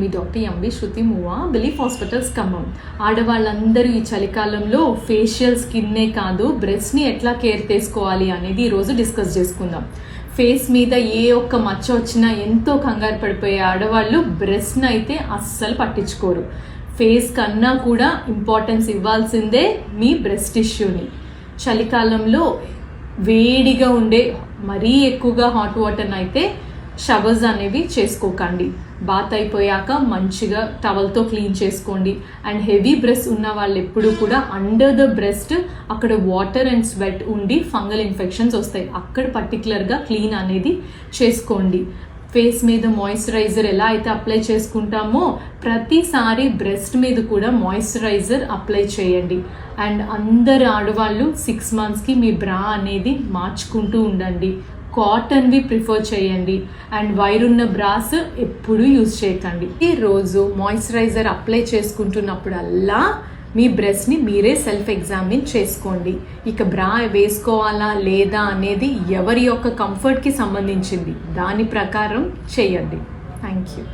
మీ doctor MV శృతి Muvva, belief hospitals Khammam. ఆడవాళ్ళందరూ ఈ చలికాలంలో ఫేషియల్ స్కిన్నే కాదు బ్రెస్ట్ని ఎట్లా కేర్ తీసుకోవాలి అనేది ఈరోజు డిస్కస్ చేసుకుందాం. ఫేస్ మీద ఏ ఒక్క మచ్చ వచ్చినా ఎంతో కంగారు పడిపోయే ఆడవాళ్ళు బ్రెస్ట్ని అయితే అస్సలు పట్టించుకోరు. ఫేస్ కన్నా కూడా ఇంపార్టెన్స్ ఇవ్వాల్సిందే మీ బ్రెస్ట్ టిష్యూని. చలికాలంలో వేడిగా ఉండే మరీ ఎక్కువగా హాట్ వాటర్ని అయితే షవర్స్ అనేవి చేసుకోకండి. బాత్ అయిపోయాక మంచిగా టవల్తో క్లీన్ చేసుకోండి. అండ్ హెవీ బ్రెస్ట్ ఉన్న వాళ్ళు ఎప్పుడు కూడా అండర్ ద బ్రెస్ట్ అక్కడ వాటర్ అండ్ స్వెట్ ఉండి ఫంగల్ ఇన్ఫెక్షన్స్ వస్తాయి. అక్కడ పర్టికులర్గా క్లీన్ అనేది చేసుకోండి. ఫేస్ మీద మాయిశ్చరైజర్ ఎలా అయితే అప్లై చేసుకుంటామో ప్రతిసారి బ్రెస్ట్ మీద కూడా మాయిశ్చరైజర్ అప్లై చేయండి. అండ్ అందరు ఆడవాళ్ళు 6 monthsకి మీ బ్రా అనేది మార్చుకుంటూ ఉండండి. కాటన్వి ప్రిఫర్ చేయండి. అండ్ వైర్ ఉన్న బ్రాస్ ఎప్పుడూ యూజ్ చేయకండి. ఈరోజు మాయిశ్చరైజర్ అప్లై చేసుకుంటున్నప్పుడల్లా మీ బ్రెస్ట్ని మీరే సెల్ఫ్ ఎగ్జామిన్ చేసుకోండి. ఇక బ్రా వేసుకోవాలా లేదా అనేది ఎవరి యొక్క కంఫర్ట్కి సంబంధించింది, దాని ప్రకారం చేయండి. Thank you.